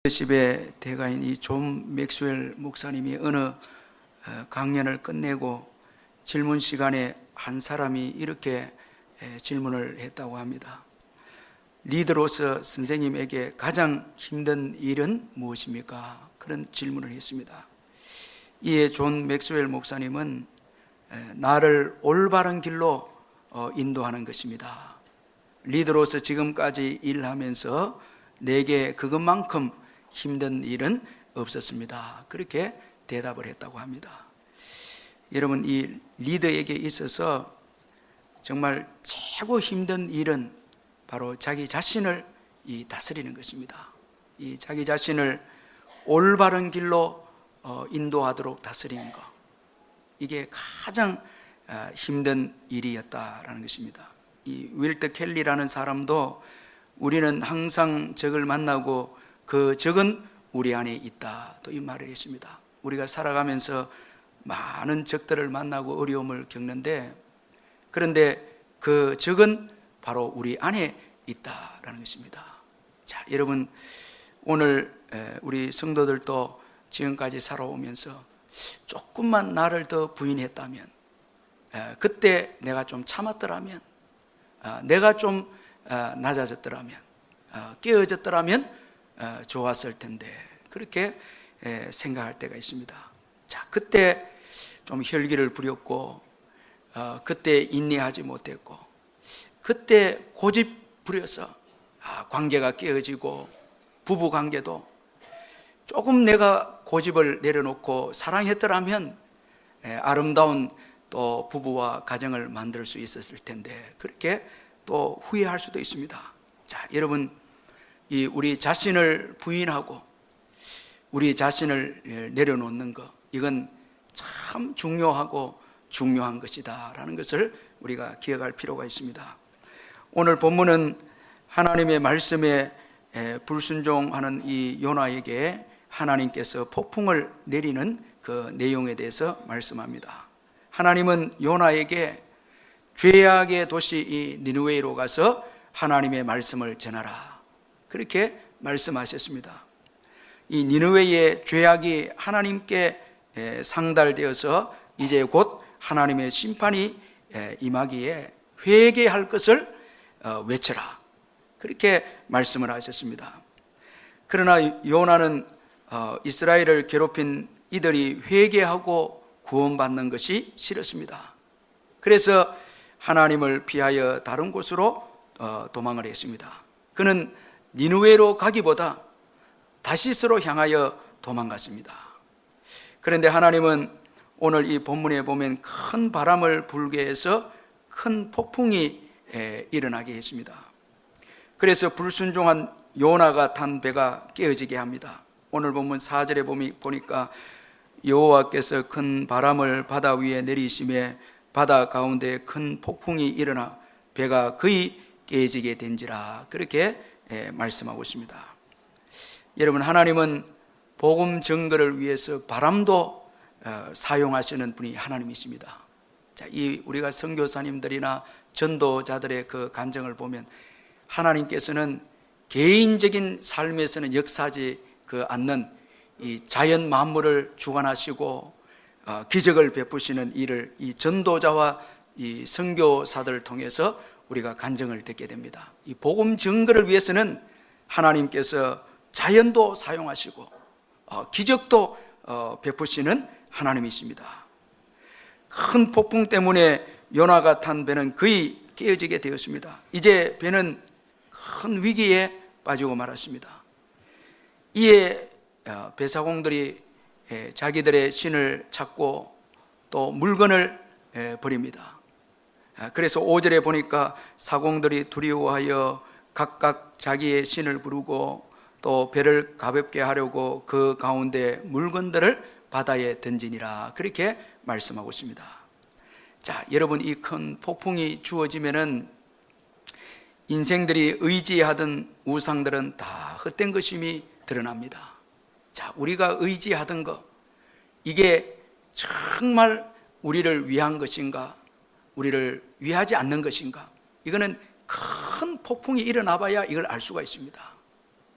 리더십의 대가인 이 존 맥스웰 목사님이 어느 강연을 끝내고 질문 시간에 한 사람이 이렇게 질문을 했다고 합니다. 리더로서 선생님에게 가장 힘든 일은 무엇입니까? 그런 질문을 했습니다. 이에 존 맥스웰 목사님은 나를 올바른 길로 인도하는 것입니다. 리더로서 지금까지 일하면서 내게 그것만큼 힘든 일은 없었습니다. 그렇게 대답을 했다고 합니다. 여러분, 이 리더에게 있어서 정말 최고 힘든 일은 바로 자기 자신을 다스리는 것입니다. 이 자기 자신을 올바른 길로 인도하도록 다스리는 것, 이게 가장 힘든 일이었다라는 것입니다. 이 윌터 켈리라는 사람도 우리는 항상 적을 만나고 그 적은 우리 안에 있다, 또 이 말을 했습니다. 우리가 살아가면서 많은 적들을 만나고 어려움을 겪는데, 그런데 그 적은 바로 우리 안에 있다라는 것입니다. 자, 여러분, 오늘 우리 성도들도 지금까지 살아오면서 조금만 나를 더 부인했다면, 그때 내가 좀 참았더라면, 내가 좀 낮아졌더라면, 깨어졌더라면 좋았을 텐데, 그렇게 생각할 때가 있습니다. 자, 그때 좀 혈기를 부렸고, 그때 인내하지 못했고, 그때 고집 부려서 관계가 깨어지고, 부부 관계도 조금 내가 고집을 내려놓고 사랑했더라면 아름다운 또 부부와 가정을 만들 수 있었을 텐데, 그렇게 또 후회할 수도 있습니다. 자, 여러분, 우리 자신을 부인하고 우리 자신을 내려놓는 것, 이건 참 중요하고 중요한 것이다 라는 것을 우리가 기억할 필요가 있습니다. 오늘 본문은 하나님의 말씀에 불순종하는 이 요나에게 하나님께서 폭풍을 내리는 그 내용에 대해서 말씀합니다. 하나님은 요나에게 죄악의 도시 이 니느웨로 가서 하나님의 말씀을 전하라, 그렇게 말씀하셨습니다. 이 니느웨의 죄악이 하나님께 상달되어서 이제 곧 하나님의 심판이 임하기에 회개할 것을 외쳐라, 그렇게 말씀을 하셨습니다. 그러나 요나는 이스라엘을 괴롭힌 이들이 회개하고 구원받는 것이 싫었습니다. 그래서 하나님을 피하여 다른 곳으로 도망을 했습니다. 그는 니느웨로 가기보다 다시스로 향하여 도망갔습니다. 그런데 하나님은 오늘 이 본문에 보면 큰 바람을 불게 해서 큰 폭풍이 일어나게 했습니다. 그래서 불순종한 요나가 탄 배가 깨어지게 합니다. 오늘 본문 4절에 보니까 여호와께서 큰 바람을 바다 위에 내리시매 바다 가운데 큰 폭풍이 일어나 배가 거의 깨지게 된지라, 그렇게 말씀하고 있습니다. 여러분, 하나님은 복음 증거를 위해서 바람도 사용하시는 분이 하나님이십니다. 자, 우리가 선교사님들이나 전도자들의 그 간증을 보면 하나님께서는 개인적인 삶에서는 역사하지 않는 이 자연 만물을 주관하시고 기적을 베푸시는 일을 이 전도자와 이 선교사들을 통해서 우리가 간증을 듣게 됩니다. 이 복음 증거를 위해서는 하나님께서 자연도 사용하시고 기적도 베푸시는 하나님이십니다. 큰 폭풍 때문에 요나가 탄 배는 거의 깨어지게 되었습니다. 이제 배는 큰 위기에 빠지고 말았습니다. 이에 배사공들이 자기들의 신을 찾고 또 물건을 버립니다. 그래서 5절에 보니까 사공들이 두려워하여 각각 자기의 신을 부르고 또 배를 가볍게 하려고 그 가운데 물건들을 바다에 던지니라, 그렇게 말씀하고 있습니다. 자, 여러분, 이 큰 폭풍이 주어지면은 인생들이 의지하던 우상들은 다 헛된 것임이 드러납니다. 자, 우리가 의지하던 것, 이게 정말 우리를 위한 것인가, 우리를 위하지 않는 것인가, 이거는 큰 폭풍이 일어나 봐야 이걸 알 수가 있습니다.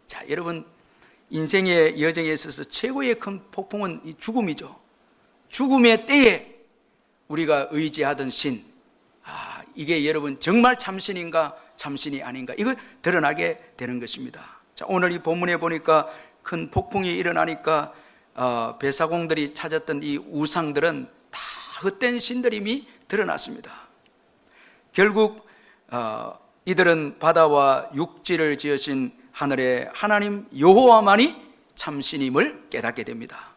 자, 여러분, 인생의 여정에 있어서 최고의 큰 폭풍은 이 죽음이죠. 죽음의 때에 우리가 의지하던 신, 이게 여러분 정말 참신인가 참신이 아닌가, 이거 드러나게 되는 것입니다. 자, 오늘 이 본문에 보니까 큰 폭풍이 일어나니까 배사공들이 찾았던 이 우상들은 다 헛된 신들임이 드러났습니다. 결국 이들은 바다와 육지를 지으신 하늘의 하나님 여호와만이 참신임을 깨닫게 됩니다.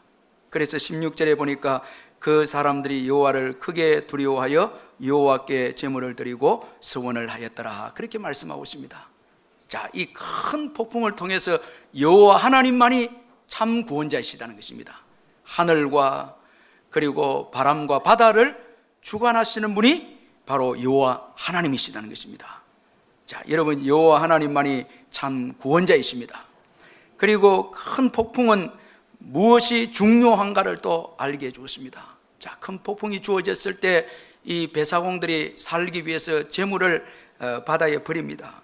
그래서 16절에 보니까 그 사람들이 여호와를 크게 두려워하여 여호와께 제물을 드리고 서원을 하였더라, 그렇게 말씀하고 있습니다. 자, 이 큰 폭풍을 통해서 여호와 하나님만이 참 구원자이시다는 것입니다. 하늘과 그리고 바람과 바다를 주관하시는 분이 바로 여호와 하나님이시다는 것입니다. 자, 여러분, 여호와 하나님만이 참 구원자이십니다. 그리고 큰 폭풍은 무엇이 중요한가를 또 알게 해주었습니다. 자, 큰 폭풍이 주어졌을 때 이 배사공들이 살기 위해서 재물을 바다에 버립니다.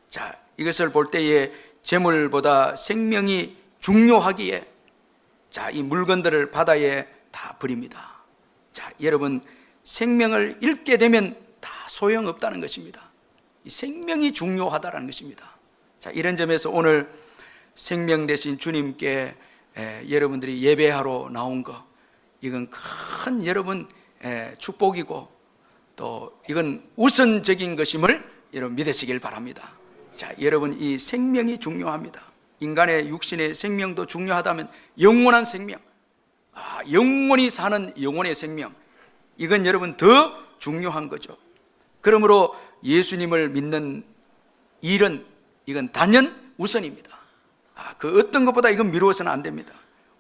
자, 이것을 볼 때에 재물보다 생명이 중요하기에 자, 이 물건들을 바다에 다 버립니다. 자, 여러분, 생명을 잃게 되면 다 소용없다는 것입니다. 이 생명이 중요하다는 것입니다. 자, 이런 점에서 오늘 생명 되신 주님께 여러분들이 예배하러 나온 거, 이건 큰 여러분 축복이고 또 이건 우선적인 것임을 여러분 믿으시길 바랍니다. 자, 여러분, 이 생명이 중요합니다. 인간의 육신의 생명도 중요하다면 영원한 생명, 영원히 사는 영혼의 생명, 이건 여러분 더 중요한 거죠. 그러므로 예수님을 믿는 일은 이건 단연 우선입니다. 그 어떤 것보다 이건 미루어서는 안 됩니다.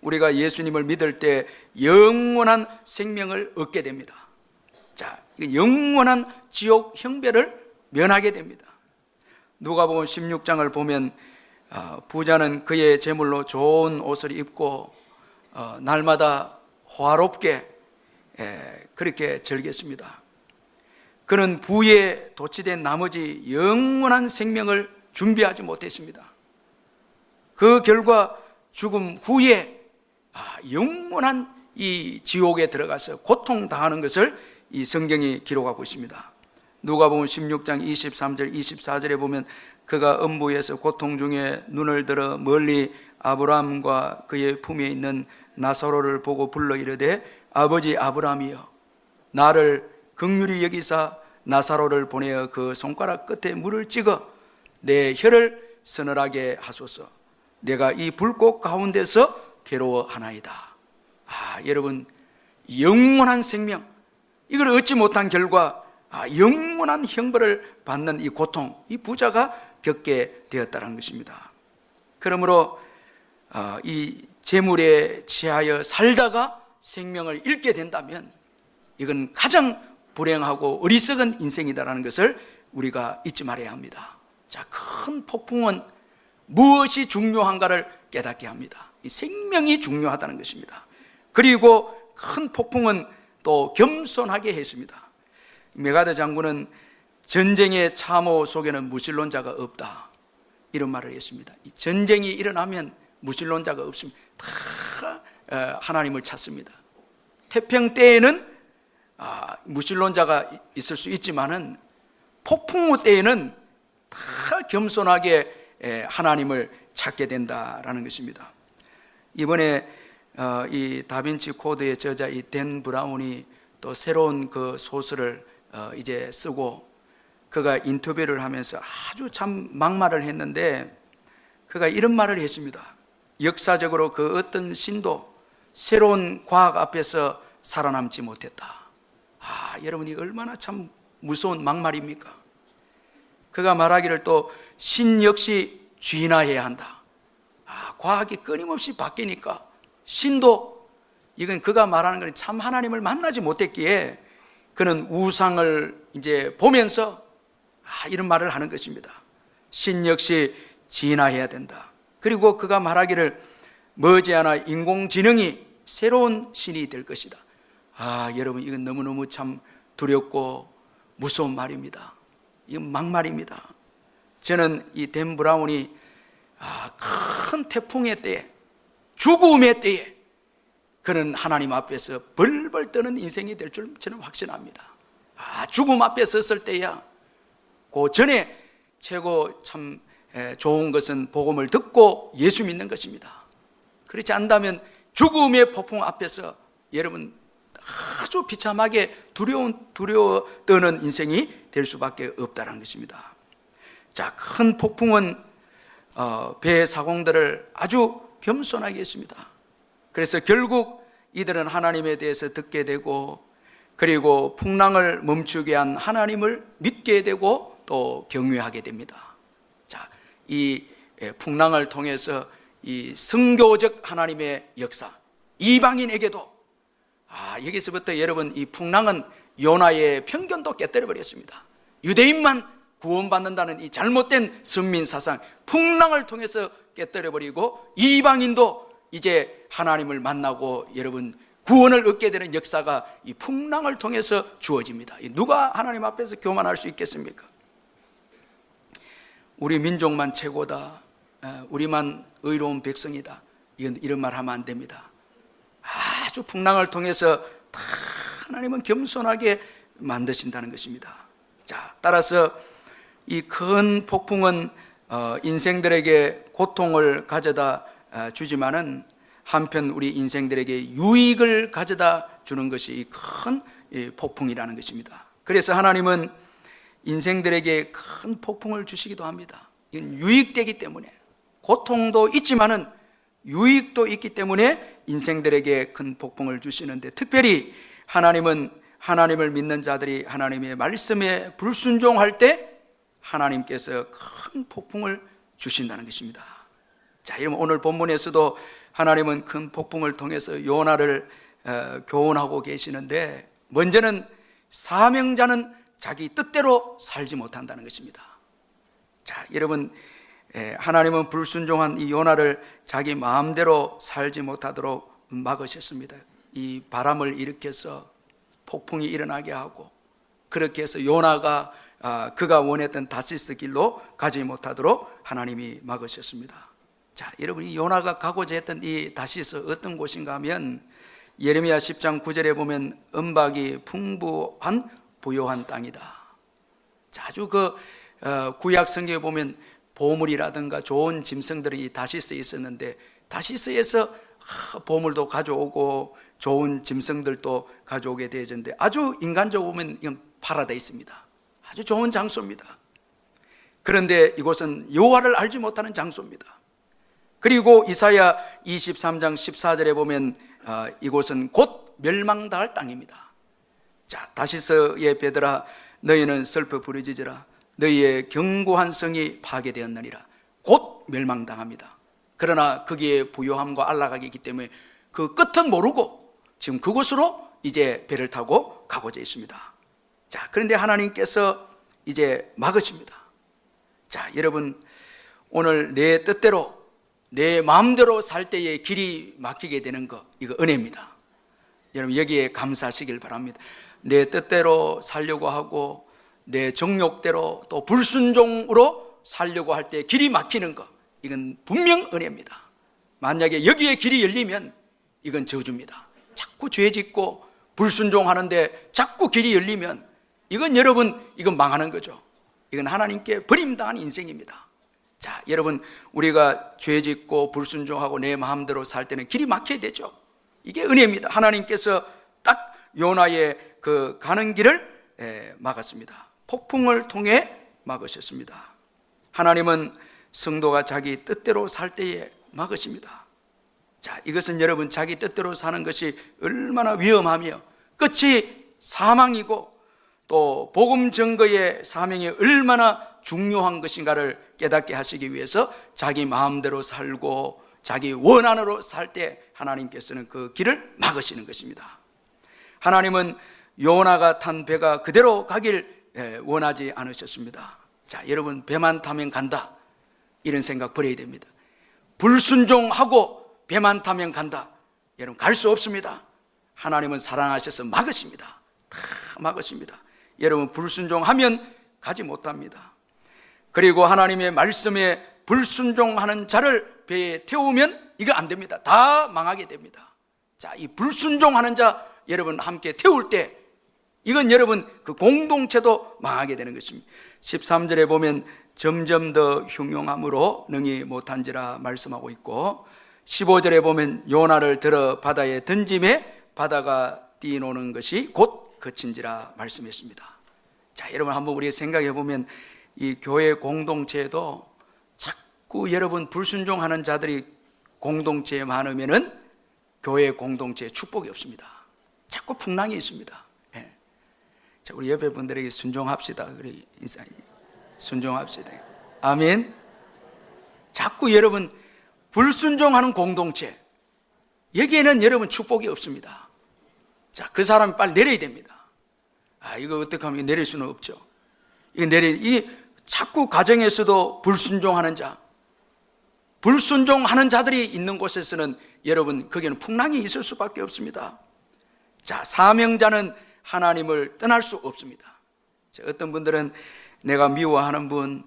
우리가 예수님을 믿을 때 영원한 생명을 얻게 됩니다. 자, 영원한 지옥 형벌을 면하게 됩니다. 누가복음 16장을 보면 부자는 그의 재물로 좋은 옷을 입고 날마다 화롭게 그렇게 즐겼습니다. 그는 부에 도취된 나머지 영원한 생명을 준비하지 못했습니다. 그 결과 죽음 후에 영원한 이 지옥에 들어가서 고통당하는 것을 이 성경이 기록하고 있습니다. 누가복음 16장 23절 24절에 보면 그가 음부에서 고통 중에 눈을 들어 멀리 아브라함과 그의 품에 있는 나사로를 보고 불러 이르되 아버지 아브라함이여, 나를 긍휼히 여기사 나사로를 보내어 그 손가락 끝에 물을 찍어 내 혀를 서늘하게 하소서. 내가 이 불꽃 가운데서 괴로워하나이다. 여러분, 영원한 생명, 이걸 얻지 못한 결과 영원한 형벌을 받는 이 고통, 이 부자가 겪게 되었다는 것입니다. 그러므로 이 재물에 취하여 살다가 생명을 잃게 된다면 이건 가장 불행하고 어리석은 인생이다라는 것을 우리가 잊지 말아야 합니다. 자, 큰 폭풍은 무엇이 중요한가를 깨닫게 합니다. 이 생명이 중요하다는 것입니다. 그리고 큰 폭풍은 또 겸손하게 했습니다. 메가드 장군은 전쟁의 참호 속에는 무신론자가 없다, 이런 말을 했습니다. 이 전쟁이 일어나면 무신론자가 없습니다. 다 하나님을 찾습니다. 태평 때에는 무신론자가 있을 수 있지만은 폭풍 후 때에는 다 겸손하게 하나님을 찾게 된다라는 것입니다. 이번에 이 다빈치 코드의 저자 이 댄 브라운이 또 새로운 그 소설을 이제 쓰고, 그가 인터뷰를 하면서 아주 참 막말을 했는데 그가 이런 말을 했습니다. 역사적으로 그 어떤 신도 새로운 과학 앞에서 살아남지 못했다. 여러분이 얼마나 참 무서운 막말입니까? 그가 말하기를 또 신 역시 진화해야 한다. 과학이 끊임없이 바뀌니까 신도, 이건 그가 말하는 건 참 하나님을 만나지 못했기에 그는 우상을 이제 보면서 이런 말을 하는 것입니다. 신 역시 진화해야 된다. 그리고 그가 말하기를 머지않아 인공지능이 새로운 신이 될 것이다. 여러분, 이건 너무너무 참 두렵고 무서운 말입니다. 이건 막말입니다. 저는 이 댄 브라운이 큰 태풍의 때에, 죽음의 때에 그는 하나님 앞에서 벌벌 떠는 인생이 될 줄 저는 확신합니다. 죽음 앞에 섰을 때야 그 전에 최고 참 좋은 것은 복음을 듣고 예수 믿는 것입니다. 그렇지 않다면 죽음의 폭풍 앞에서 여러분 아주 비참하게 두려워 떠는 인생이 될 수밖에 없다는 것입니다. 자, 큰 폭풍은 배의 사공들을 아주 겸손하게 했습니다. 그래서 결국 이들은 하나님에 대해서 듣게 되고, 그리고 풍랑을 멈추게 한 하나님을 믿게 되고 또 경외하게 됩니다. 자, 이 풍랑을 통해서 이 선교적 하나님의 역사, 이방인에게도 여기서부터 여러분 이 풍랑은 요나의 편견도 깨뜨려 버렸습니다. 유대인만 구원받는다는 이 잘못된 선민 사상, 풍랑을 통해서 깨뜨려 버리고 이방인도 이제 하나님을 만나고 여러분 구원을 얻게 되는 역사가 이 풍랑을 통해서 주어집니다. 누가 하나님 앞에서 교만할 수 있겠습니까? 우리 민족만 최고다, 우리만 의로운 백성이다, 이런 말 하면 안 됩니다. 아주 풍랑을 통해서 다 하나님은 겸손하게 만드신다는 것입니다. 자, 따라서 이 큰 폭풍은 인생들에게 고통을 가져다 주지만은 한편 우리 인생들에게 유익을 가져다 주는 것이 큰 폭풍이라는 것입니다. 그래서 하나님은 인생들에게 큰 폭풍을 주시기도 합니다. 이건 유익되기 때문에, 고통도 있지만은 유익도 있기 때문에 인생들에게 큰 폭풍을 주시는데, 특별히 하나님은 하나님을 믿는 자들이 하나님의 말씀에 불순종할 때 하나님께서 큰 폭풍을 주신다는 것입니다. 자, 여러분 오늘 본문에서도 하나님은 큰 폭풍을 통해서 요나를 교훈하고 계시는데, 먼저는 사명자는 자기 뜻대로 살지 못한다는 것입니다. 자, 여러분 하나님은 불순종한 이 요나를 자기 마음대로 살지 못하도록 막으셨습니다. 이 바람을 일으켜서 폭풍이 일어나게 하고, 그렇게 해서 요나가 그가 원했던 다시스 길로 가지 못하도록 하나님이 막으셨습니다. 자, 여러분 이 요나가 가고자 했던 이 다시스 어떤 곳인가 하면 예레미야 10장 9절에 보면 은박이 풍부한 부요한 땅이다. 자, 아주 구약 성경에 보면 보물이라든가 좋은 짐승들이 다시스에 있었는데, 다시스에서 보물도 가져오고 좋은 짐승들도 가져오게 되어졌는데, 아주 인간적으로 보면 이건 파라다이스입니다. 아주 좋은 장소입니다. 그런데 이곳은 여호와를 알지 못하는 장소입니다. 그리고 이사야 23장 14절에 보면 이곳은 곧 멸망당할 땅입니다. 자, 다시스의 배들아 너희는 슬퍼 부르짖으라. 너희의 견고한 성이 파괴되었느니라. 곧 멸망당합니다. 그러나 거기에 부요함과 안락이 있기 때문에 그 끝은 모르고 지금 그곳으로 이제 배를 타고 가고자 있습니다. 자, 그런데 하나님께서 이제 막으십니다. 자, 여러분 오늘 내 뜻대로 내 마음대로 살 때에 길이 막히게 되는 거, 이거 은혜입니다. 여러분 여기에 감사하시길 바랍니다. 내 뜻대로 살려고 하고 내 정욕대로 또 불순종으로 살려고 할 때 길이 막히는 거, 이건 분명 은혜입니다. 만약에 여기에 길이 열리면 이건 저주입니다. 자꾸 죄 짓고 불순종하는데 자꾸 길이 열리면 이건 여러분 이건 망하는 거죠. 이건 하나님께 버림당한 인생입니다. 자, 여러분 우리가 죄 짓고 불순종하고 내 마음대로 살 때는 길이 막혀야 되죠. 이게 은혜입니다. 하나님께서 딱 요나의 그 가는 길을 막았습니다. 폭풍을 통해 막으셨습니다. 하나님은 성도가 자기 뜻대로 살 때에 막으십니다. 자, 이것은 여러분 자기 뜻대로 사는 것이 얼마나 위험하며 끝이 사망이고 또 복음 증거의 사명이 얼마나 중요한 것인가를 깨닫게 하시기 위해서 자기 마음대로 살고 자기 원한으로 살 때 하나님께서는 그 길을 막으시는 것입니다. 하나님은 요나가 탄 배가 그대로 가길 원하지 않으셨습니다. 자, 여러분 배만 타면 간다, 이런 생각 버려야 됩니다. 불순종하고 배만 타면 간다, 여러분 갈 수 없습니다. 하나님은 사랑하셔서 막으십니다. 다 막으십니다. 여러분 불순종하면 가지 못합니다. 그리고 하나님의 말씀에 불순종하는 자를 배에 태우면 이거 안 됩니다. 다 망하게 됩니다. 자, 이 불순종하는 자 여러분 함께 태울 때 이건 여러분 그 공동체도 망하게 되는 것입니다. 13절에 보면 점점 더 흉용함으로 능히 못한지라 말씀하고 있고, 15절에 보면 요나를 들어 바다에 던짐에 바다가 뛰노는 것이 곧 그친지라 말씀했습니다. 자, 여러분 한번 우리가 생각해 보면 이 교회 공동체에도 자꾸 여러분 불순종하는 자들이 공동체에 많으면은 교회 공동체에 축복이 없습니다. 자꾸 풍랑이 있습니다. 예. 자, 우리 옆에 분들에게 순종합시다. 그래 인사 순종합시다. 아멘. 자꾸 여러분 불순종하는 공동체 여기에는 여러분 축복이 없습니다. 자, 그 사람이 빨리 내려야 됩니다. 이거 어떻게 하면 내릴 수는 없죠. 이 자꾸 가정에서도 불순종하는 자, 불순종하는 자들이 있는 곳에서는 여러분 거기는 풍랑이 있을 수밖에 없습니다. 자, 사명자는 하나님을 떠날 수 없습니다. 자, 어떤 분들은 내가 미워하는 분,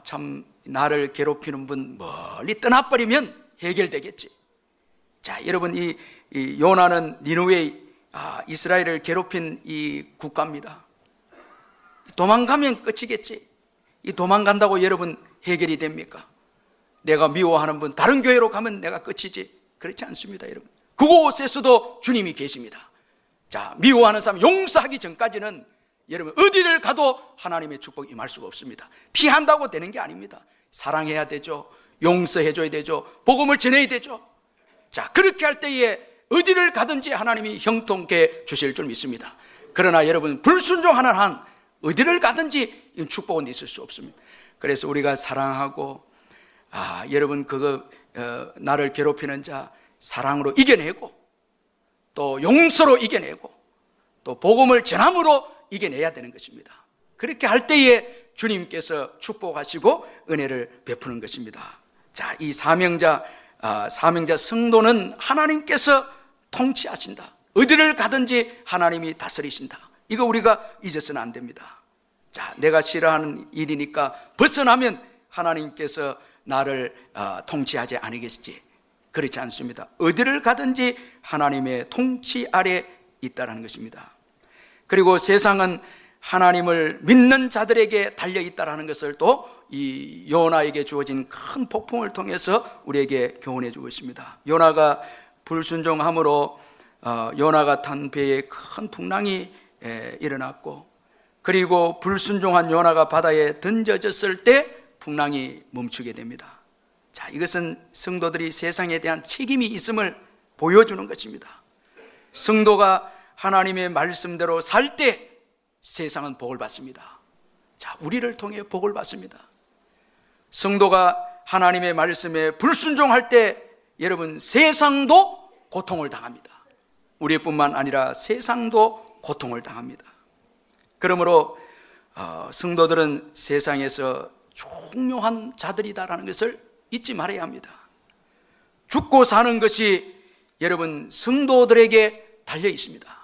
참 나를 괴롭히는 분 멀리 떠나버리면 해결되겠지. 자, 여러분 이 요나는 니느웨 이스라엘을 괴롭힌 이 국가입니다. 도망가면 끝이겠지. 이 도망간다고 여러분 해결이 됩니까? 내가 미워하는 분 다른 교회로 가면 내가 끝이지. 그렇지 않습니다, 여러분. 그곳에서도 주님이 계십니다. 자, 미워하는 사람 용서하기 전까지는 여러분 어디를 가도 하나님의 축복이 임할 수가 없습니다. 피한다고 되는 게 아닙니다. 사랑해야 되죠. 용서해줘야 되죠. 복음을 전해야 되죠. 자, 그렇게 할 때에 어디를 가든지 하나님이 형통케 주실 줄 믿습니다. 그러나 여러분 불순종하는 한 어디를 가든지 축복은 있을 수 없습니다. 그래서 우리가 사랑하고 여러분 나를 괴롭히는 자 사랑으로 이겨내고 또 용서로 이겨내고 또 복음을 전함으로 이겨내야 되는 것입니다. 그렇게 할 때에 주님께서 축복하시고 은혜를 베푸는 것입니다. 자, 이 사명자 성도는 하나님께서 통치하신다. 어디를 가든지 하나님이 다스리신다. 이거 우리가 잊어서는 안 됩니다. 자, 내가 싫어하는 일이니까 벗어나면 하나님께서 나를 통치하지 않으겠지. 그렇지 않습니다. 어디를 가든지 하나님의 통치 아래 있다는 것입니다. 그리고 세상은 하나님을 믿는 자들에게 달려있다는 것을 또 이 요나에게 주어진 큰 폭풍을 통해서 우리에게 교훈해 주고 있습니다. 요나가 불순종함으로 요나가 탄 배에 큰 풍랑이 일어났고, 그리고 불순종한 요나가 바다에 던져졌을 때 풍랑이 멈추게 됩니다. 자, 이것은 성도들이 세상에 대한 책임이 있음을 보여주는 것입니다. 성도가 하나님의 말씀대로 살 때 세상은 복을 받습니다. 자, 우리를 통해 복을 받습니다. 성도가 하나님의 말씀에 불순종할 때 여러분 세상도 고통을 당합니다. 우리뿐만 아니라 세상도 고통을 당합니다. 그러므로 성도들은 세상에서 중요한 자들이다라는 것을 잊지 말아야 합니다. 죽고 사는 것이 여러분 성도들에게 달려 있습니다.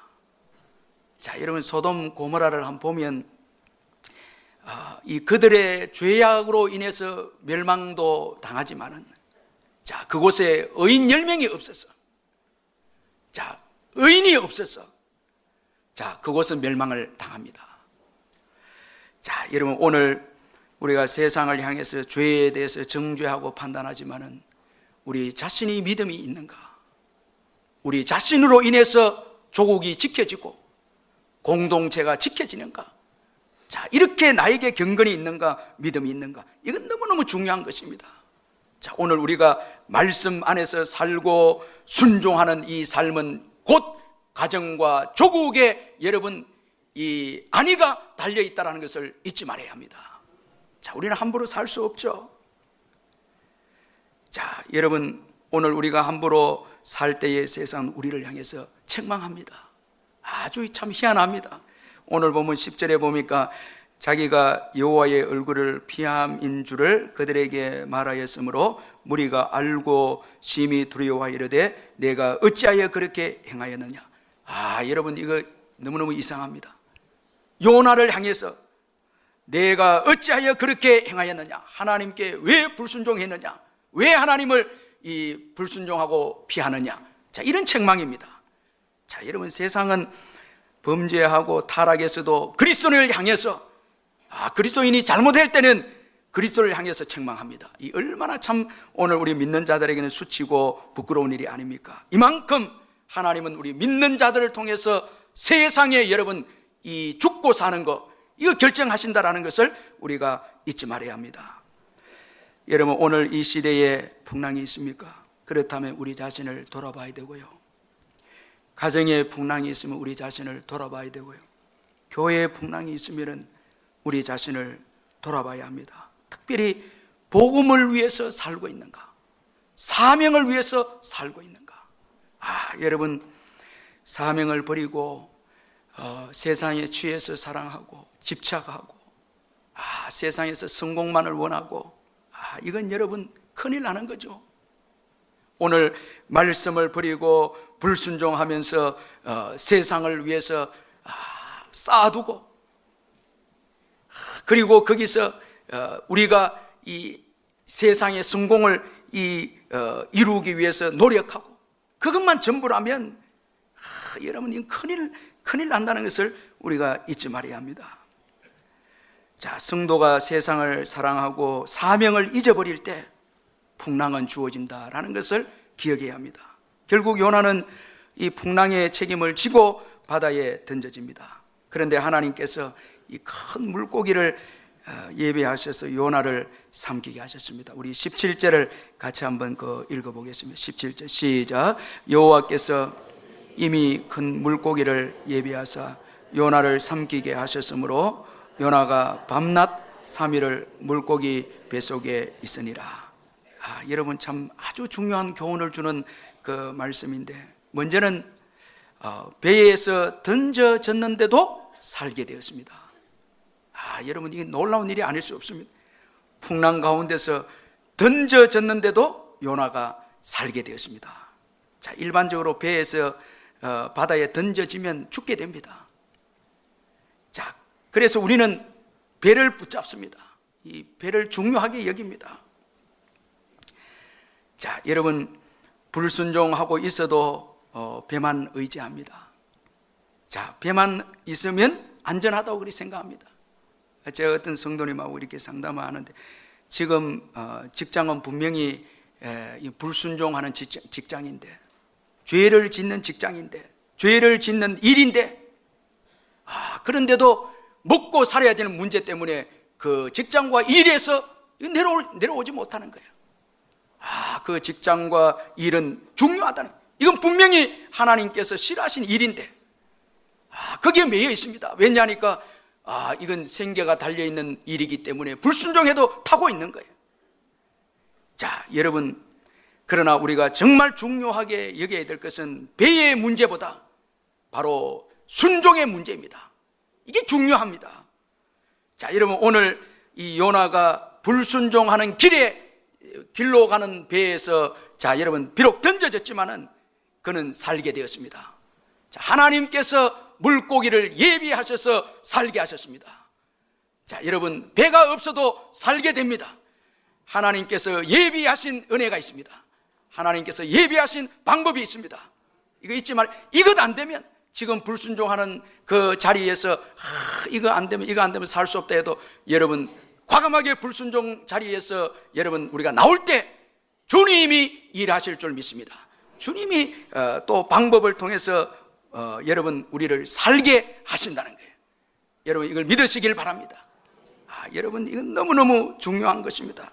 자, 여러분 소돔 고모라를 한번 보면 이 그들의 죄악으로 인해서 멸망도 당하지만은, 자, 그곳에 의인 10명이 없었어. 자, 의인이 없었어. 자, 그곳은 멸망을 당합니다. 자, 여러분 오늘 우리가 세상을 향해서 죄에 대해서 정죄하고 판단하지만은 우리 자신이 믿음이 있는가? 우리 자신으로 인해서 조국이 지켜지고 공동체가 지켜지는가? 자, 이렇게 나에게 경건이 있는가, 믿음이 있는가? 이건 너무너무 중요한 것입니다. 자, 오늘 우리가 말씀 안에서 살고 순종하는 이 삶은 곧 가정과 조국에 여러분 이 안위가 달려있다는 것을 잊지 말아야 합니다. 자, 우리는 함부로 살 수 없죠. 자, 여러분 오늘 우리가 함부로 살 때의 세상은 우리를 향해서 책망합니다. 아주 참 희한합니다. 오늘 보면 10절에 보니까 자기가 여호와의 얼굴을 피함인 줄을 그들에게 말하였으므로 무리가 알고 심히 두려워하여 이르되 내가 어찌하여 그렇게 행하였느냐. 여러분 이거 너무너무 이상합니다. 요나를 향해서 내가 어찌하여 그렇게 행하였느냐? 하나님께 왜 불순종했느냐? 왜 하나님을 불순종하고 피하느냐? 자, 이런 책망입니다. 자, 여러분, 세상은 범죄하고 타락에서도 그리스도인을 향해서 그리스도인이 잘못할 때는 그리스도를 향해서 책망합니다. 이 얼마나 참 오늘 우리 믿는 자들에게는 수치고 부끄러운 일이 아닙니까? 이만큼 하나님은 우리 믿는 자들을 통해서 세상에 여러분 이 죽고 사는 거 이거 결정하신다라는 것을 우리가 잊지 말아야 합니다. 여러분, 오늘 이 시대에 풍랑이 있습니까? 그렇다면 우리 자신을 돌아봐야 되고요. 가정에 풍랑이 있으면 우리 자신을 돌아봐야 되고요. 교회에 풍랑이 있으면 우리 자신을 돌아봐야 합니다. 특별히 복음을 위해서 살고 있는가? 사명을 위해서 살고 있는가? 여러분, 사명을 버리고 세상에 취해서 사랑하고 집착하고 세상에서 성공만을 원하고 이건 여러분 큰일 나는 거죠. 오늘 말씀을 버리고 불순종하면서 세상을 위해서 쌓아두고 그리고 거기서 우리가 이 세상의 성공을 이루기 위해서 노력하고 그것만 전부라면 여러분 이건 큰일 난다는 것을 우리가 잊지 말아야 합니다. 자, 성도가 세상을 사랑하고 사명을 잊어버릴 때 풍랑은 주어진다라는 것을 기억해야 합니다. 결국 요나는 이 풍랑의 책임을 지고 바다에 던져집니다. 그런데 하나님께서 이 큰 물고기를 예배하셔서 요나를 삼키게 하셨습니다. 우리 17절을 같이 한번 읽어보겠습니다. 17절 시작. 여호와께서 이미 큰 물고기를 예비하사 요나를 삼키게 하셨으므로 요나가 밤낮 3일을 물고기 뱃속에 있으니라. 여러분, 참 아주 중요한 교훈을 주는 그 말씀인데, 먼저는 배에서 던져졌는데도 살게 되었습니다. 여러분, 이게 놀라운 일이 아닐 수 없습니다. 풍랑 가운데서 던져졌는데도 요나가 살게 되었습니다. 자, 일반적으로 배에서 바다에 던져지면 죽게 됩니다. 자, 그래서 우리는 배를 붙잡습니다. 이 배를 중요하게 여깁니다. 자, 여러분, 불순종하고 있어도 배만 의지합니다. 자, 배만 있으면 안전하다고 그렇게 생각합니다. 제가 어떤 성도님하고 이렇게 상담을 하는데, 지금 직장은 분명히 불순종하는 직장인데, 죄를 짓는 직장인데, 죄를 짓는 일인데, 그런데도 먹고 살아야 되는 문제 때문에 그 직장과 일에서 내려오지 못하는 거예요. 그 직장과 일은 중요하다는, 이건 분명히 하나님께서 싫어하신 일인데 거기에 매여 있습니다. 왜냐하니까 이건 생계가 달려있는 일이기 때문에 불순종해도 타고 있는 거예요. 자, 여러분, 그러나 우리가 정말 중요하게 여겨야 될 것은 배의 문제보다 바로 순종의 문제입니다. 이게 중요합니다. 자, 여러분, 오늘 이 요나가 불순종하는 길로 가는 배에서, 자, 여러분, 비록 던져졌지만은 그는 살게 되었습니다. 자, 하나님께서 물고기를 예비하셔서 살게 하셨습니다. 자, 여러분, 배가 없어도 살게 됩니다. 하나님께서 예비하신 은혜가 있습니다. 하나님께서 예비하신 방법이 있습니다. 이거 잊지 말, 이것 안 되면, 지금 불순종하는 그 자리에서 이거 안 되면 살 수 없다 해도, 여러분, 과감하게 불순종 자리에서 여러분 우리가 나올 때 주님이 일하실 줄 믿습니다. 주님이 또 방법을 통해서 여러분 우리를 살게 하신다는 거예요. 여러분, 이걸 믿으시길 바랍니다. 여러분, 이건 너무너무 중요한 것입니다.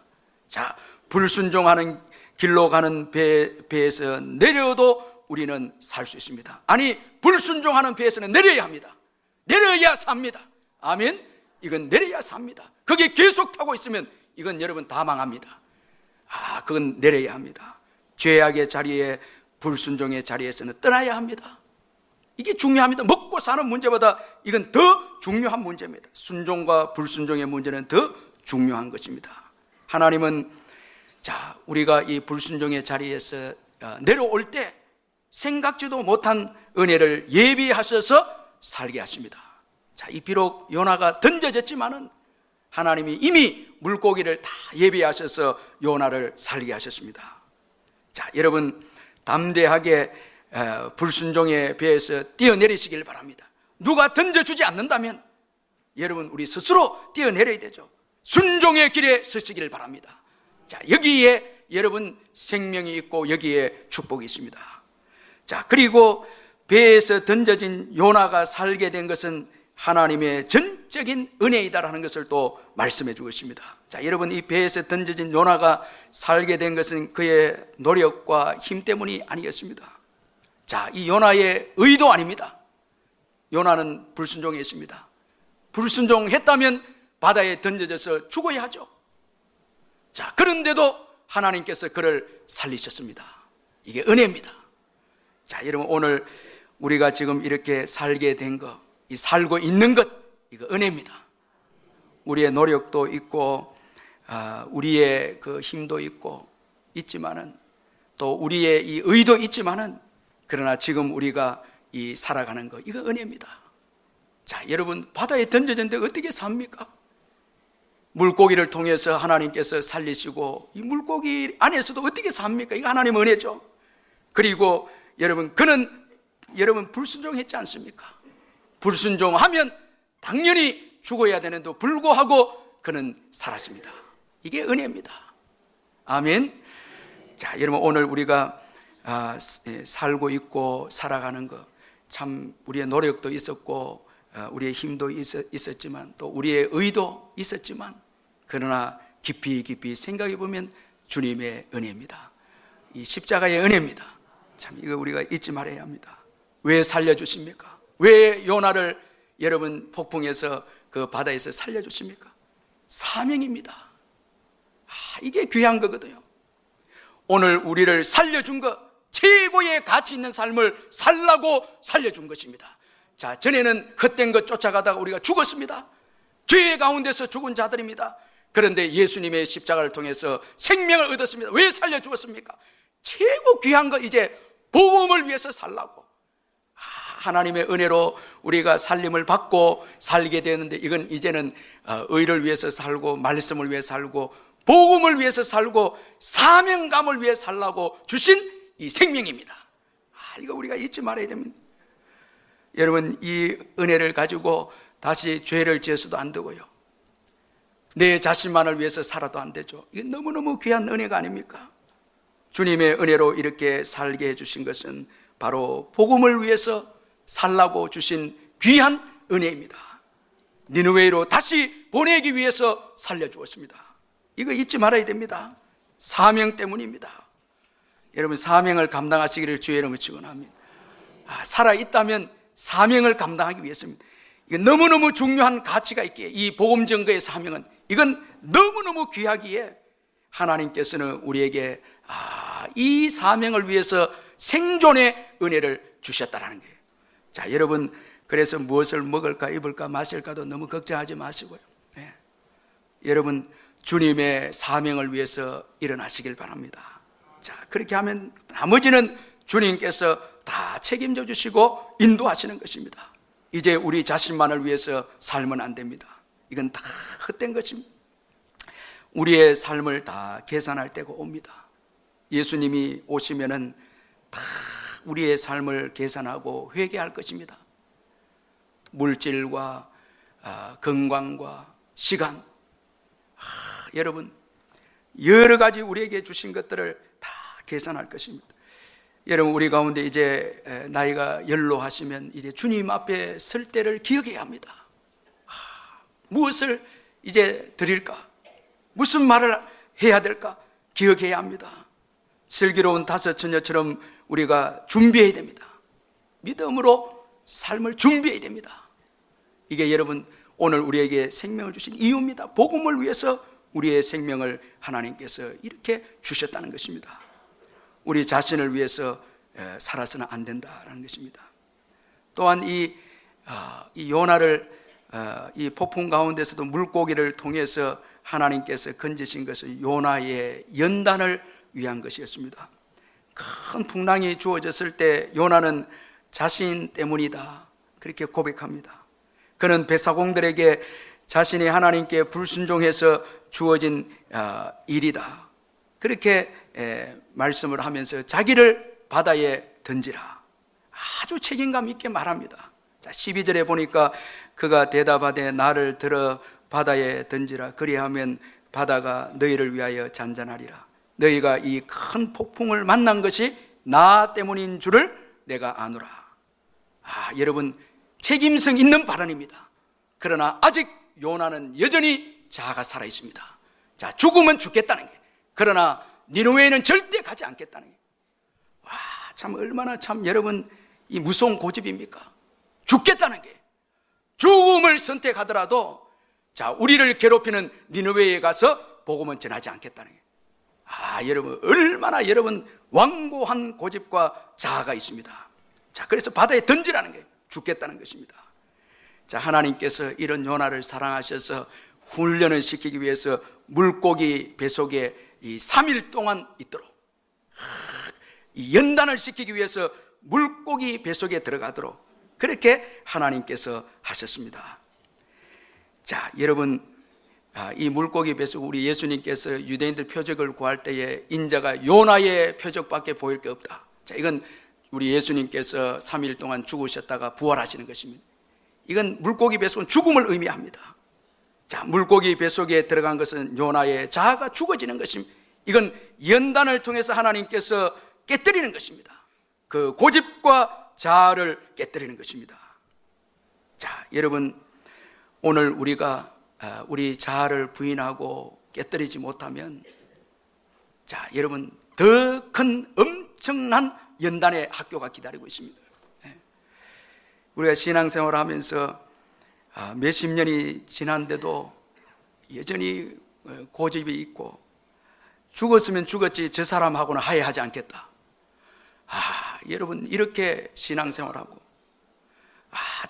자, 불순종하는 길로 가는 배에서 내려도 우리는 살 수 있습니다. 아니, 불순종하는 배에서는 내려야 합니다. 내려야 삽니다. 아멘. 이건 내려야 삽니다. 거기에 계속 타고 있으면 이건 여러분 다 망합니다. 그건 내려야 합니다. 죄악의 자리에, 불순종의 자리에서는 떠나야 합니다. 이게 중요합니다. 먹고 사는 문제보다 이건 더 중요한 문제입니다. 순종과 불순종의 문제는 더 중요한 것입니다. 하나님은, 자, 우리가 이 불순종의 자리에서 내려올 때 생각지도 못한 은혜를 예비하셔서 살게 하십니다. 자, 이 비록 요나가 던져졌지만은 하나님이 이미 물고기를 다 예비하셔서 요나를 살게 하셨습니다. 자, 여러분 담대하게 불순종의 배에서 뛰어내리시길 바랍니다. 누가 던져주지 않는다면 여러분 우리 스스로 뛰어내려야 되죠. 순종의 길에 서시길 바랍니다. 자, 여기에 여러분 생명이 있고 여기에 축복이 있습니다. 자, 그리고 배에서 던져진 요나가 살게 된 것은 하나님의 전적인 은혜이다라는 것을 또 말씀해 주고 있습니다. 자, 여러분 이 배에서 던져진 요나가 살게 된 것은 그의 노력과 힘 때문이 아니었습니다. 자, 이 요나의 의도 아닙니다. 요나는 불순종했습니다. 불순종했다면 바다에 던져져서 죽어야 하죠. 자, 그런데도 하나님께서 그를 살리셨습니다. 이게 은혜입니다. 자, 여러분 오늘 우리가 지금 이렇게 살게 된 것, 이 살고 있는 것, 이거 은혜입니다. 우리의 노력도 있고 우리의 그 힘도 있고 있지만은 또 우리의 이 의도 있지만은 그러나 지금 우리가 이 살아가는 것, 이거 은혜입니다. 자, 여러분 바다에 던져졌는데 어떻게 삽니까? 물고기를 통해서 하나님께서 살리시고 이 물고기 안에서도 어떻게 삽니까? 이거 하나님 은혜죠. 그리고 여러분 그는 여러분 불순종했지 않습니까? 불순종하면 당연히 죽어야 되는데도 불구하고 그는 살았습니다. 이게 은혜입니다. 아멘. 자, 여러분 오늘 우리가 살고 있고 살아가는 것, 참 우리의 노력도 있었고 우리의 힘도 있었지만 또 우리의 의도 있었지만 그러나 깊이 생각해 보면 주님의 은혜입니다. 이 십자가의 은혜입니다. 참 이거 우리가 잊지 말아야 합니다. 왜 살려주십니까? 왜 요나를 여러분 폭풍에서 그 바다에서 살려주십니까? 사명입니다. 이게 귀한 거거든요. 오늘 우리를 살려준 것, 최고의 가치 있는 삶을 살라고 살려준 것입니다. 자, 전에는 헛된 것 쫓아가다가 우리가 죽었습니다. 죄 가운데서 죽은 자들입니다. 그런데 예수님의 십자가를 통해서 생명을 얻었습니다. 왜 살려 죽었습니까? 최고 귀한 것, 이제 복음을 위해서 살라고. 하나님의 은혜로 우리가 살림을 받고 살게 되는데 이건 이제는 의를 위해서 살고 말씀을 위해서 살고 복음을 위해서 살고 사명감을 위해 살라고 주신 이 생명입니다. 이거 우리가 잊지 말아야 됩니다. 여러분 이 은혜를 가지고 다시 죄를 지어서도 안 되고요, 내 자신만을 위해서 살아도 안 되죠. 이게 너무너무 귀한 은혜가 아닙니까? 주님의 은혜로 이렇게 살게 해주신 것은 바로 복음을 위해서 살라고 주신 귀한 은혜입니다. 니느웨로 다시 보내기 위해서 살려주었습니다. 이거 잊지 말아야 됩니다. 사명 때문입니다. 여러분 사명을 감당하시기를 주의 이름으로 축원합니다. 살아있다면 사명을 감당하기 위해서입니다. 이건 너무너무 중요한 가치가 있기에 이 복음 증거의 사명은 이건 너무너무 귀하기에 하나님께서는 우리에게 이 사명을 위해서 생존의 은혜를 주셨다는 거예요. 자, 여러분 그래서 무엇을 먹을까 입을까 마실까도 너무 걱정하지 마시고요, 여러분 주님의 사명을 위해서 일어나시길 바랍니다. 자, 그렇게 하면 나머지는 주님께서 다 책임져 주시고 인도하시는 것입니다. 이제 우리 자신만을 위해서 살면 안 됩니다. 이건 다 헛된 것입니다. 우리의 삶을 다 계산할 때가 옵니다. 예수님이 오시면은 다 우리의 삶을 계산하고 회개할 것입니다. 물질과 건강과 시간, 여러분 여러 가지 우리에게 주신 것들을 다 계산할 것입니다. 여러분 우리 가운데 이제 나이가 연로하시면 이제 주님 앞에 설 때를 기억해야 합니다. 무엇을 이제 드릴까? 무슨 말을 해야 될까? 기억해야 합니다. 슬기로운 다섯 처녀처럼 우리가 준비해야 됩니다. 믿음으로 삶을 준비해야 됩니다. 이게 여러분 오늘 우리에게 생명을 주신 이유입니다. 복음을 위해서 우리의 생명을 하나님께서 이렇게 주셨다는 것입니다. 우리 자신을 위해서 살아서는 안 된다는 것입니다. 또한 이 요나를 이 폭풍 가운데서도 물고기를 통해서 하나님께서 건지신 것은 요나의 연단을 위한 것이었습니다. 큰 풍랑이 주어졌을 때 요나는 자신 때문이다 그렇게 고백합니다. 그는 배사공들에게 자신이 하나님께 불순종해서 주어진 일이다. 그렇게 말씀을 하면서 자기를 바다에 던지라. 아주 책임감 있게 말합니다. 자, 12절에 보니까 그가 대답하되 나를 들어 바다에 던지라. 그리하면 바다가 너희를 위하여 잔잔하리라. 너희가 이 큰 폭풍을 만난 것이 나 때문인 줄을 내가 아노라. 여러분, 책임성 있는 발언입니다. 그러나 아직 요나는 여전히 자아가 살아 있습니다. 자, 죽으면 죽겠다는 게, 그러나 니느웨에는 절대 가지 않겠다는 게, 참 얼마나 참 여러분 이 무서운 고집입니까? 죽겠다는 게, 죽음을 선택하더라도 자, 우리를 괴롭히는 니느웨에 가서 복음은 전하지 않겠다는 게, 여러분 얼마나 여러분 완고한 고집과 자아가 있습니다. 자, 그래서 바다에 던지라는 게 죽겠다는 것입니다. 자, 하나님께서 이런 요나를 사랑하셔서 훈련을 시키기 위해서 물고기 뱃속에 이 3일 동안 있도록, 이 연단을 시키기 위해서 물고기 뱃속에 들어가도록 그렇게 하나님께서 하셨습니다. 자, 여러분, 이 물고기 뱃속 우리 예수님께서 유대인들 표적을 구할 때에 인자가 요나의 표적밖에 보일 게 없다. 자, 이건 우리 예수님께서 3일 동안 죽으셨다가 부활하시는 것입니다. 이건 물고기 뱃속은 죽음을 의미합니다. 자, 물고기 뱃속에 들어간 것은 요나의 자아가 죽어지는 것입니다. 이건 연단을 통해서 하나님께서 깨뜨리는 것입니다. 그 고집과 자아를 깨뜨리는 것입니다. 자, 여러분, 오늘 우리가 우리 자아를 부인하고 깨뜨리지 못하면, 자, 여러분, 더 큰 엄청난 연단의 학교가 기다리고 있습니다. 우리가 신앙생활을 하면서 몇십 년이 지난데도 여전히 고집이 있고, 죽었으면 죽었지 저 사람하고는 화해하지 않겠다. 여러분, 이렇게 신앙생활하고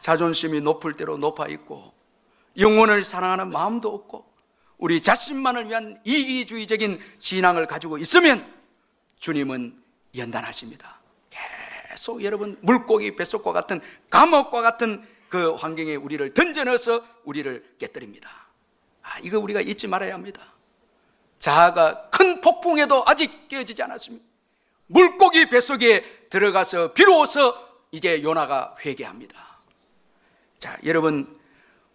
자존심이 높을 대로 높아 있고 영혼을 사랑하는 마음도 없고 우리 자신만을 위한 이기주의적인 신앙을 가지고 있으면 주님은 연단하십니다. 계속 여러분 물고기 뱃속과 같은 감옥과 같은 그 환경에 우리를 던져넣어서 우리를 깨뜨립니다. 이거 우리가 잊지 말아야 합니다. 자아가 큰 폭풍에도 아직 깨어지지 않았습니다. 물고기 뱃속에 들어가서 비로소 이제 요나가 회개합니다. 자, 여러분,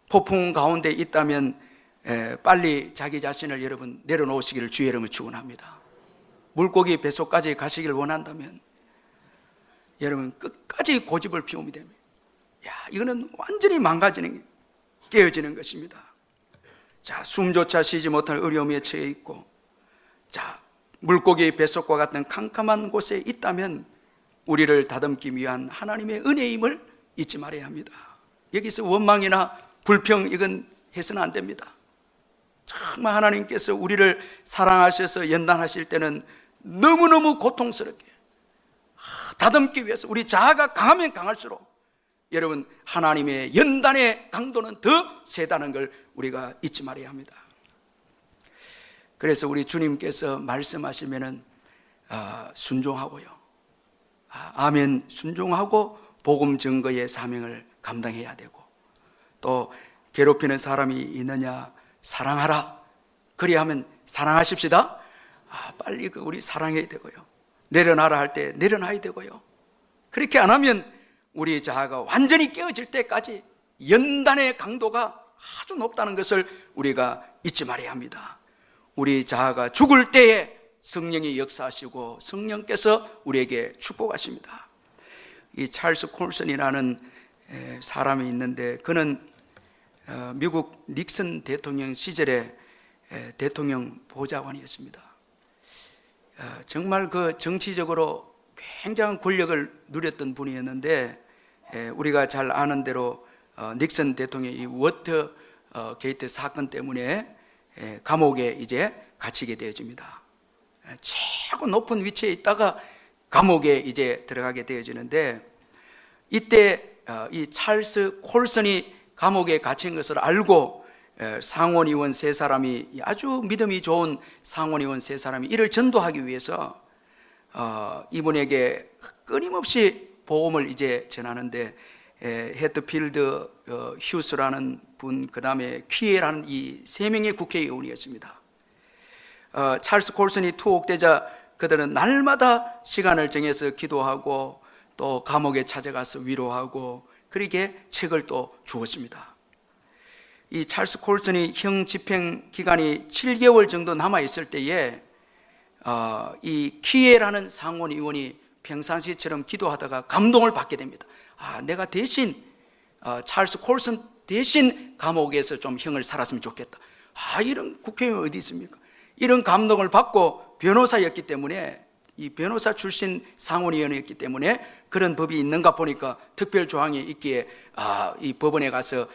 폭풍 가운데 있다면 빨리 자기 자신을 여러분 내려놓으시기를 주의 이름으로 축원합니다. 물고기 뱃속까지 가시길 원한다면 여러분 끝까지 고집을 피우면 됩니다. 이거는 완전히 망가지는, 깨어지는 것입니다. 자, 숨조차 쉬지 못할 어려움에 처해 있고, 자, 물고기 뱃속과 같은 캄캄한 곳에 있다면 우리를 다듬기 위한 하나님의 은혜임을 잊지 말아야 합니다. 여기서 원망이나 불평 이건 해서는 안 됩니다. 정말 하나님께서 우리를 사랑하셔서 연단하실 때는 너무너무 고통스럽게 다듬기 위해서 우리 자아가 강하면 강할수록 여러분 하나님의 연단의 강도는 더 세다는 걸 우리가 잊지 말아야 합니다. 그래서 우리 주님께서 말씀하시면은 순종하고요, 아멘, 순종하고 복음 증거의 사명을 감당해야 되고, 또 괴롭히는 사람이 있느냐 사랑하라. 그리하면 사랑하십시다. 빨리 우리 사랑해야 되고요, 내려놔라 할 때 내려놔야 되고요. 그렇게 안 하면 우리 자아가 완전히 깨어질 때까지 연단의 강도가 아주 높다는 것을 우리가 잊지 말아야 합니다. 우리 자아가 죽을 때에 성령이 역사하시고 성령께서 우리에게 축복하십니다. 이 찰스 콜슨이라는 사람이 있는데, 그는 미국 닉슨 대통령 시절에 대통령 보좌관이었습니다. 정말 그 정치적으로 굉장한 권력을 누렸던 분이었는데, 우리가 잘 아는 대로 닉슨 대통령이 이 워터 게이트 사건 때문에 감옥에 이제 갇히게 되어집니다. 최고 높은 위치에 있다가 감옥에 이제 들어가게 되어지는데, 이때 이 찰스 콜슨이 감옥에 갇힌 것을 알고 상원의원 세 사람이, 아주 믿음이 좋은 상원의원 세 사람이 이를 전도하기 위해서 이분에게 끊임없이 복음을 이제 전하는데, 헤드필드 휴스라는 분, 그 다음에 퀴에라는 이 세 명의 국회의원이었습니다. 찰스 콜슨이 투옥되자 그들은 날마다 시간을 정해서 기도하고 또 감옥에 찾아가서 위로하고 그렇게 책을 또 주었습니다. 이 찰스 콜슨이 형 집행 기간이 7개월 정도 남아 있을 때에 이 퀴에라는 상원의원이 평상시처럼 기도하다가 감동을 받게 됩니다. 내가 대신 찰스 콜슨 대신 감옥에서 좀 형을 살았으면 좋겠다. 이런 국회의원 어디 있습니까? 이런 감동을 받고 변호사였기 때문에, 이 변호사 출신 상원의원이었기 때문에 그런 법이 있는가 보니까 특별 조항이 있기에 이 법원에 가서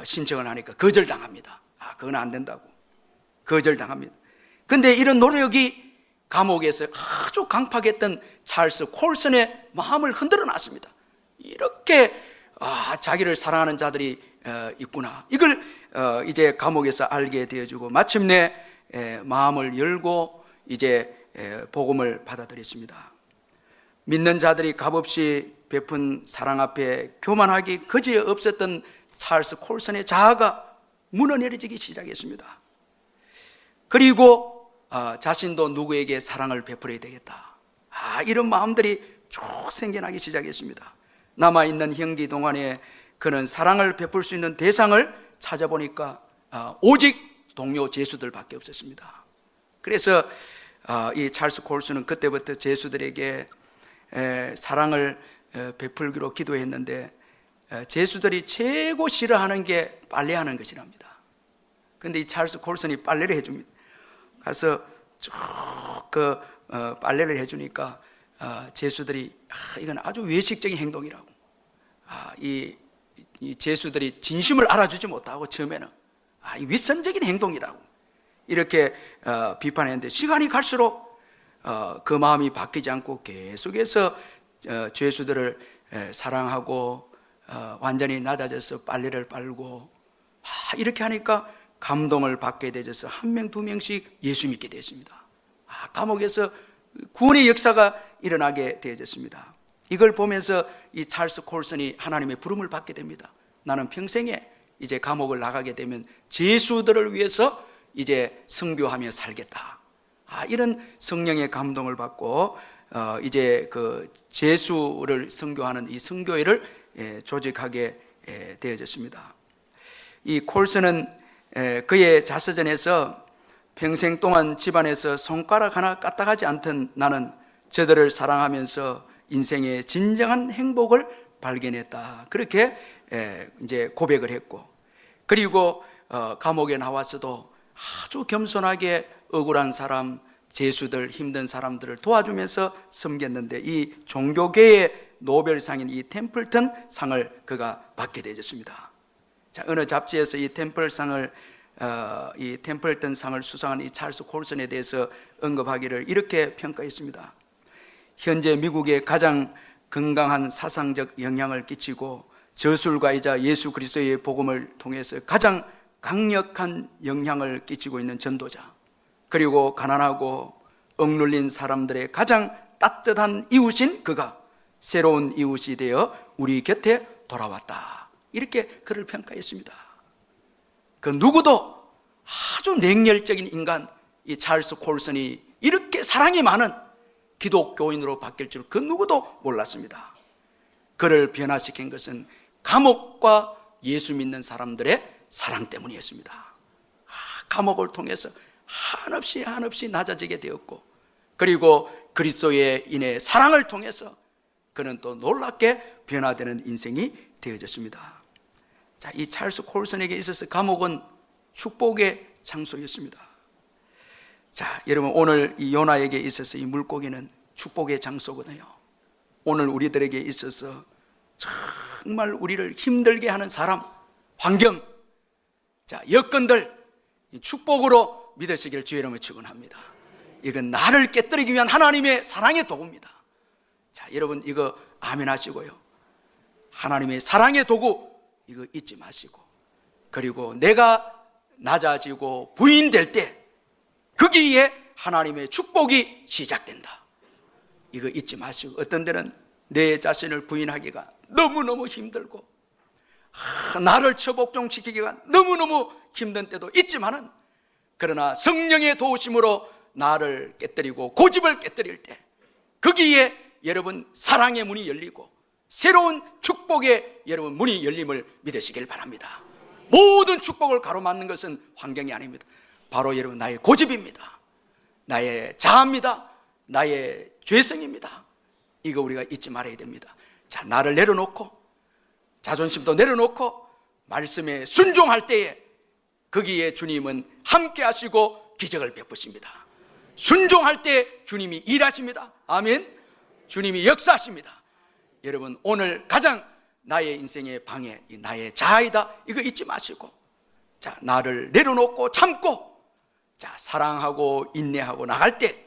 신청을 하니까 거절당합니다. 그건 안 된다고 거절당합니다. 근데 이런 노력이 감옥에서 아주 강팍했던 찰스 콜슨의 마음을 흔들어 놨습니다. 이렇게 자기를 사랑하는 자들이 있구나, 이걸 이제 감옥에서 알게 되어주고 마침내 마음을 열고 이제 복음을 받아들였습니다. 믿는 자들이 값없이 베푼 사랑 앞에 교만하기 그지없었던 찰스 콜슨의 자아가 무너내려지기 시작했습니다. 그리고 자신도 누구에게 사랑을 베풀어야 되겠다, 이런 마음들이 쭉 생겨나기 시작했습니다. 남아있는 형기 동안에 그는 사랑을 베풀 수 있는 대상을 찾아보니까 오직 동료 제수들밖에 없었습니다. 그래서 이 찰스 콜슨은 그때부터 제수들에게 사랑을 베풀기로 기도했는데 제수들이 최고 싫어하는 게 빨래하는 것이랍니다. 그런데 이 찰스 콜슨이 빨래를 해줍니다. 가서 쭉 빨래를 해주니까 제수들이 이건 아주 외식적인 행동이라고, 이 제수들이 진심을 알아주지 못하고 처음에는 이 윗선적인 행동이라고 이렇게 비판했는데, 시간이 갈수록 그 마음이 바뀌지 않고 계속해서 죄수들을 사랑하고 완전히 낮아져서 빨래를 빨고 이렇게 하니까 감동을 받게 되어서 한 명, 두 명씩 예수 믿게 되었습니다. 감옥에서 구원의 역사가 일어나게 되어졌습니다. 이걸 보면서 이 찰스 콜슨이 하나님의 부름을 받게 됩니다. 나는 평생에 이제 감옥을 나가게 되면 제수들을 위해서 이제 선교하며 살겠다, 이런 성령의 감동을 받고 이제 그 제수를 선교하는 이 선교회를 조직하게 되어졌습니다. 이 콜슨은 그의 자서전에서 평생 동안 집안에서 손가락 하나 까딱하지 않던 나는 저들을 사랑하면서 인생의 진정한 행복을 발견했다, 그렇게 이제 고백을 했고, 그리고 감옥에 나와서도 아주 겸손하게 억울한 사람, 제수들, 힘든 사람들을 도와주면서 섬겼는데 이 종교계의 노벨상인 이 템플턴 상을 그가 받게 되었습니다. 자, 어느 잡지에서 이 템플턴 상을 수상한 이 찰스 콜슨에 대해서 언급하기를 이렇게 평가했습니다. 현재 미국에 가장 건강한 사상적 영향을 끼치고 저술가이자 예수 그리스도의 복음을 통해서 가장 강력한 영향을 끼치고 있는 전도자, 그리고 가난하고 억눌린 사람들의 가장 따뜻한 이웃인 그가 새로운 이웃이 되어 우리 곁에 돌아왔다, 이렇게 그를 평가했습니다. 그 누구도 아주 냉혈적인 인간 이 찰스 콜슨이 이렇게 사랑이 많은 기독교인으로 바뀔 줄 그 누구도 몰랐습니다. 그를 변화시킨 것은 감옥과 예수 믿는 사람들의 사랑 때문이었습니다. 감옥을 통해서 한없이 낮아지게 되었고, 그리고 그리스도의 인해 사랑을 통해서 그는 또 놀랍게 변화되는 인생이 되어졌습니다. 자, 이 찰스 콜슨에게 있어서 감옥은 축복의 장소였습니다. 자, 여러분, 오늘 이 요나에게 있어서 이 물고기는 축복의 장소거든요. 오늘 우리들에게 있어서 정말 우리를 힘들게 하는 사람, 환경, 자, 여건들 축복으로 믿으시길 주의 이름으로 축원합니다. 이건 나를 깨뜨리기 위한 하나님의 사랑의 도구입니다. 자, 여러분, 이거 아멘 하시고요. 하나님의 사랑의 도구 이거 잊지 마시고, 그리고 내가 낮아지고 부인될 때 거기에 하나님의 축복이 시작된다, 이거 잊지 마시고, 어떤 때는 내 자신을 부인하기가 너무너무 힘들고 나를 처복종시키기가 너무너무 힘든 때도 있지만은, 그러나 성령의 도우심으로 나를 깨뜨리고 고집을 깨뜨릴 때, 거기에 여러분 사랑의 문이 열리고 새로운 축복의 여러분 문이 열림을 믿으시길 바랍니다. 모든 축복을 가로막는 것은 환경이 아닙니다. 바로 여러분 나의 고집입니다. 나의 자아입니다. 나의 죄성입니다. 이거 우리가 잊지 말아야 됩니다. 자, 나를 내려놓고 자존심도 내려놓고 말씀에 순종할 때에 거기에 주님은 함께 하시고 기적을 베푸십니다. 순종할 때 주님이 일하십니다. 아멘. 주님이 역사하십니다. 여러분, 오늘 가장 나의 인생의 방해, 나의 자아이다, 이거 잊지 마시고, 자, 나를 내려놓고 참고, 자, 사랑하고 인내하고 나갈 때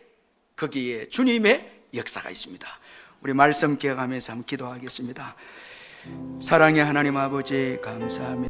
거기에 주님의 역사가 있습니다. 우리 말씀 기억하면서 한번 기도하겠습니다. 사랑의 하나님 아버지, 감사합니다.